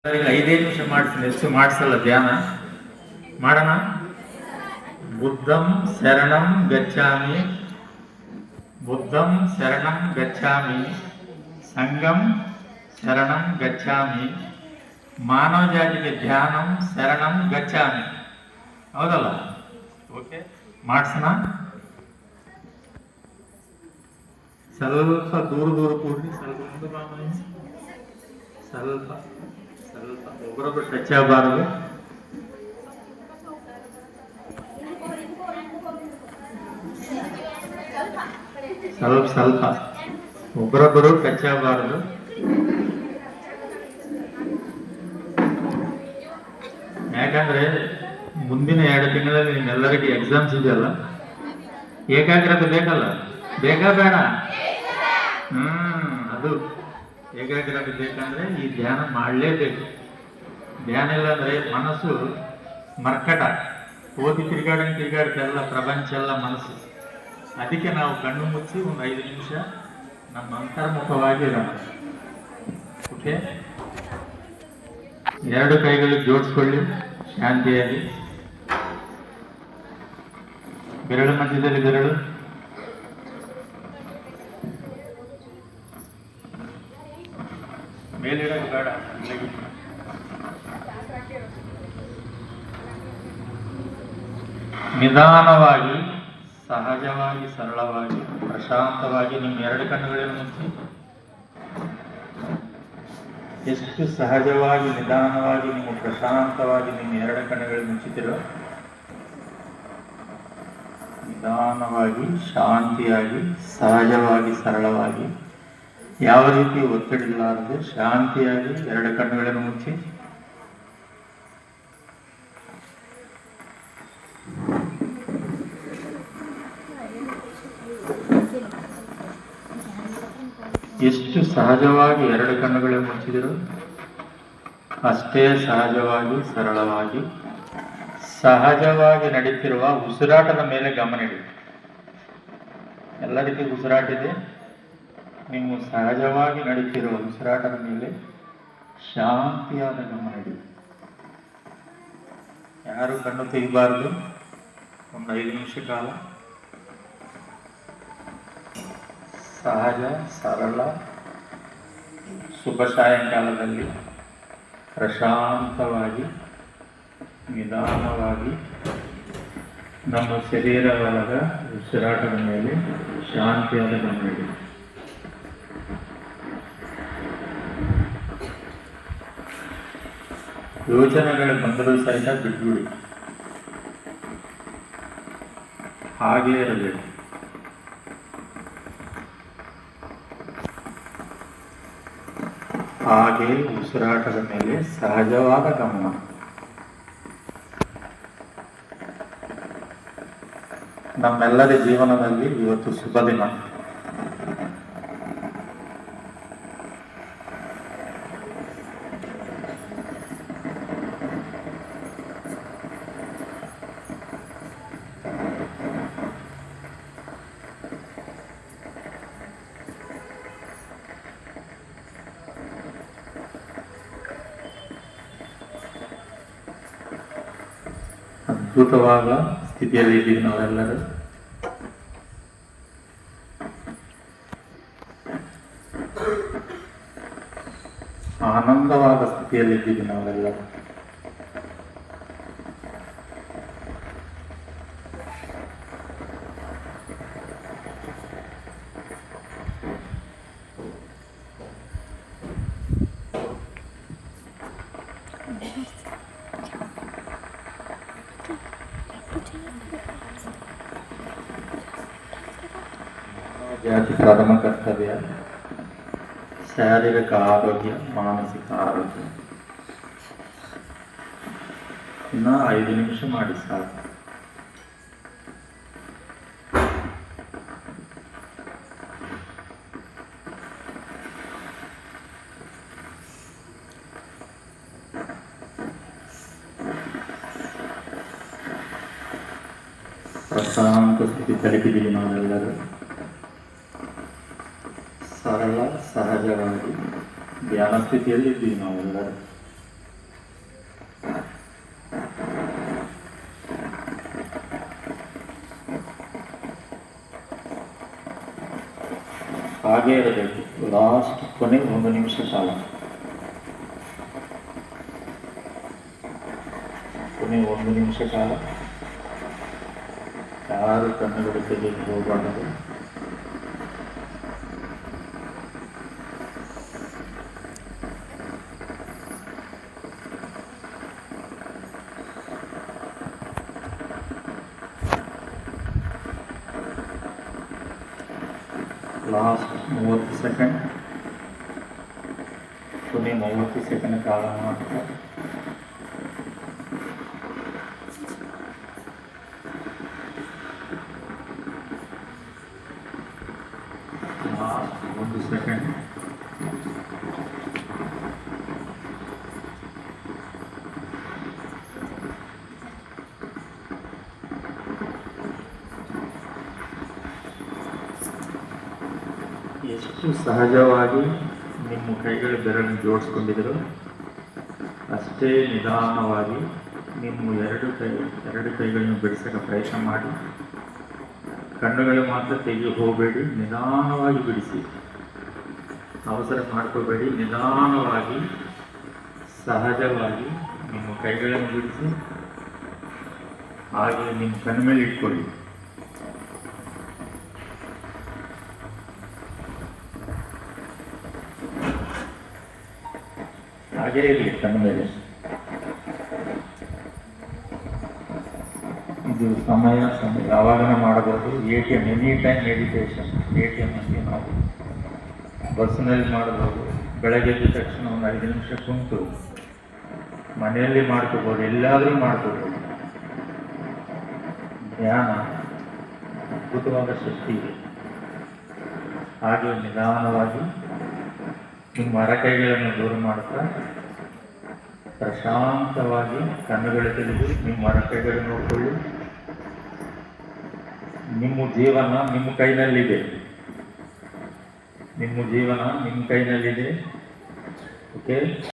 ಐದೇ ನಿಮಿಷ ಮಾಡಿಸ್ತೀನಿ, ಹೆಚ್ಚು ಮಾಡಿಸಲ್ಲ ಧ್ಯಾನ ಮಾಡೋಣ. ಬುದ್ಧಂ ಶರಣಂ ಗಚ್ಚಾಮಿ, ಬುದ್ಧಂ ಶರಣಂ ಗಚ್ಚಾಮಿ, ಸಂಘಂ ಶರಣಂ ಗಚ್ಚಾಮಿ, ಮಾನವ ಜಾತಿಗೆ ಧ್ಯಾನಂ ಶರಣಂ ಗಚ್ಚಾಮಿ. ಹೌದಲ್ಲ? ಓಕೆ, ಮಾಡಿಸೋಣ. ಸ್ವಲ್ಪ ದೂರ ಕೂಡಿ, ಸ್ವಲ್ಪ ಮುಂದೆ ಬಾ, ಸ್ವಲ್ಪ ಸ್ವಲ್ಪ ಒಬ್ಬರೊಬ್ಬರು ಟಚ್ ಆಗಬಾರದು. ಸ್ವಲ್ಪ ಒಬ್ಬರೊಬ್ಬರು ಟಚ್ ಆಗಬಾರದು. ಯಾಕಂದ್ರೆ ಮುಂದಿನ 2 ತಿಂಗಳಲ್ಲಿ ನಿಮ್ಮೆಲ್ಲರಿಗೆ ಎಕ್ಸಾಮ್ಸ್ ಇದೆಯಲ್ಲ, ಏಕಾಗ್ರತೆ ಬೇಕಲ್ಲ? ಬೇಕಾ ಬೇಡ? ಅದು ಏಕಾಗ್ರತೆ ಬೇಕಂದ್ರೆ ಈ ಧ್ಯಾನ ಮಾಡಲೇಬೇಕು. ಧ್ಯಾನ ಇಲ್ಲ ಅಂದ್ರೆ ಮನಸ್ಸು ಮರ್ಕಟ, ಓದಿ ತಿರುಗಾಡ್ತೆಲ್ಲ ಪ್ರಪಂಚ ಎಲ್ಲ ಮನಸ್ಸು. ಅದಕ್ಕೆ ನಾವು ಕಣ್ಣು ಮುಚ್ಚಿ ಒಂದು 5 ನಿಮಿಷ ನಮ್ಮ ಅಂತರ್ಮುಖವಾಗಿ ಇರೋಣ. ಓಕೆ, 2 ಕೈಗಳು ಜೋಡಿಸ್ಕೊಳ್ಳಿ ಶಾಂತಿಯಾಗಿ. ಬೆರಳು ಮಧ್ಯದಲ್ಲಿ ಬೆರಳು, ಮೇಲಿಡೋದು ಬೇಡ. ನಿಧಾನವಾಗಿ, ಸಹಜವಾಗಿ, ಸರಳವಾಗಿ, ಪ್ರಶಾಂತವಾಗಿ ನಿಮ್ಮ 2 ಕಣ್ಣುಗಳನ್ನು ಮುಚ್ಚಿ. ಎಷ್ಟು ಸಹಜವಾಗಿ, ನಿಧಾನವಾಗಿ, ನೀವು ಪ್ರಶಾಂತವಾಗಿ ನಿಮ್ಮ 2 ಕಣ್ಣುಗಳನ್ನು ಮುಚ್ಚುತ್ತೀರೋ, ನಿಧಾನವಾಗಿ, ಶಾಂತಿಯಾಗಿ, ಸಹಜವಾಗಿ, ಸರಳವಾಗಿ, ಯಾವ ರೀತಿ ಒತ್ತಡಿಸಲಾರದೆ ಶಾಂತಿಯಾಗಿ 2 ಕಣ್ಣುಗಳನ್ನು ಮುಚ್ಚಿ. ಎಷ್ಟು ಸಹಜವಾಗಿ 2 ಕಣ್ಣುಗಳನ್ನು ಮುಚ್ಚಿದರು, ಅಷ್ಟೇ ಸಹಜವಾಗಿ, ಸರಳವಾಗಿ, ಸಹಜವಾಗಿ ನಡೀತಿರುವ ಉಸಿರಾಟದ ಮೇಲೆ ಗಮನ ಇಡಿ. ಎಲ್ಲ ರೀತಿ ಉಸಿರಾಟ ಇದೆ, ನೀವು ಸಹಜವಾಗಿ ನಡೀತಿರುವ ಉಸಿರಾಟದ ಮೇಲೆ ಶಾಂತಿಯಾದ ಗಮನ ಇಡಿ. ಯಾರು ಕಣ್ಣು ತೆಗಿಬಾರದು. ಒಂದು 5 ನಿಮಿಷ ಕಾಲ ಸಹಜ, ಸರಳ, ಶುಭ ಸಾಯಂಕಾಲದಲ್ಲಿ ಪ್ರಶಾಂತವಾಗಿ, ನಿಧಾನವಾಗಿ ನಮ್ಮ ಶರೀರವಾದ ಉಸಿರಾಟದ ಮೇಲೆ ಶಾಂತಿಯಾದ ಗಮನ ಇಡಿ. ಯೋಚನೆಗಳು ಬಂದರೂ ಸಹಿತ ಬಿಟ್ಬಿಡಿ, ಹಾಗೇ ಇರಬೇಕು. ಹಾಗೆ ಉಸಿರಾಟದ ಮೇಲೆ ಸಹಜವಾದ ಗಮನ. ನಮ್ಮೆಲ್ಲರ ಜೀವನದಲ್ಲಿ ಇವತ್ತು ಶುಭ ದಿನ. ಅದ್ಭುತವಾದ ಸ್ಥಿತಿಯಲ್ಲಿ ಇದ್ದೀವಿ ನಾವೆಲ್ಲರೂ. ಆನಂದವಾದ ಸ್ಥಿತಿಯಲ್ಲಿ ಇದ್ದೀವಿ ನಾವೆಲ್ಲರೂ. ಜಾತಿ ಪ್ರಥಮ ಕರ್ತವ್ಯ ಶಾರೀರಿಕ ಆರೋಗ್ಯ, ಮಾನಸಿಕ ಆರೋಗ್ಯ. ಇನ್ನು 5 ನಿಮಿಷ ಮಾಡಿ ಸಾಕು. ಪ್ರಶಾಂತ ಸ್ಥಿತಿ ತಲುಪಿದ್ದೀವಿ ನಾವೆಲ್ಲರೂ. ಸರಳ, ಸಹಜವಾಗಿ ಧ್ಯಾನ ಸ್ಥಿತಿಯಲ್ಲಿ ಇದ್ದೀವಿ ನಾವೆಲ್ಲರೂ. ಹಾಗೇ ಇರಬೇಕು. ಲಾಸ್ಟ್ ಕೊನೆ 1 ನಿಮಿಷ ಕಾಲ, ಕೊನೆ 1 ನಿಮಿಷ ಕಾಲ ಯಾರು ಕಣ್ಣುಗಳು ತೆಗೆದು ಹೋಗಬಾರದು. ಲಾಸ್ಟ್ 30 ಸೆಕೆಂಡ್, ಕೊನೆ 30 ಸೆಕೆಂಡ್ ಕಾಲ ಮಾತ್ರ. Last 1 second. ಎಷ್ಟು ಸಹಜವಾಗಿ ನಿಮ್ಮ ಕೈಗಳ ಬೆರಳನ್ನು ಜೋಡಿಸ್ಕೊಂಡಿದ್ರು ಅಷ್ಟೇ ನಿಧಾನವಾಗಿ ನಿಮ್ಮ ಎರಡು ಕೈಗಳನ್ನು ಬಿಡಿಸೋಕೆ ಪ್ರಯತ್ನ ಮಾಡಿ. ಕಣ್ಣುಗಳು ಮಾತ್ರ ತೆಗಿ ಹೋಗಬೇಡಿ, ನಿಧಾನವಾಗಿ ಬಿಡಿಸಿ, ಅವಸರ ಮಾಡ್ಕೋಬೇಡಿ. ನಿಧಾನವಾಗಿ ಸಹಜವಾಗಿ ನಿಮ್ಮ ಕೈಗಳನ್ನು ಬಿಡಿಸಿ, ಹಾಗೆ ನಿಮ್ಮ ಕಣ್ಣು ಮೇಲೆ ಇಟ್ಕೊಳ್ಳಿ. ಹಾಗೇ ಇರಲಿ ಕಣ್ಣ ಮೇಲೆ. ಇದು ಸಮಯ ಯಾವಾಗಲೂ ಮಾಡಬಹುದು. ATM any time meditation. ATM ಅಲ್ಲಿ ನಾವು ಬಸ್ಸಿನಲ್ಲಿ ಮಾಡಬಹುದು. ಬೆಳಗ್ಗೆ ಎದ್ದ ತಕ್ಷಣ ಒಂದು 5 ನಿಮಿಷ ಕುಂತು ಮನೆಯಲ್ಲಿ ಮಾಡ್ಕೋಬೋದು, ಎಲ್ಲಾದರೂ ಮಾಡ್ಕೋಬೋದು. ಧ್ಯಾನ ಅದ್ಭುತವಾದ ಶಕ್ತಿ ಇದೆ. ಹಾಗೆ ನಿಧಾನವಾಗಿ ನಿಮ್ಮ ಮರಕೈಗಳನ್ನು ದೂರ ಮಾಡ್ತಾ ಪ್ರಶಾಂತವಾಗಿ ಕಣ್ಣುಗಳು ತೆಗೆದು ನಿಮ್ಮ ಮರಕೈಗಳು ನೋಡಿಕೊಳ್ಳಿ. ನಿಮ್ಮ ಜೀವನ ನಿಮ್ಮ ಕೈನಲ್ಲಿದೆ. ನಿಮ್ಮ ಜೀವನ ನಿಮ್ಮ ಕೈನಲ್ಲಿದೆ. ಓಕೆ.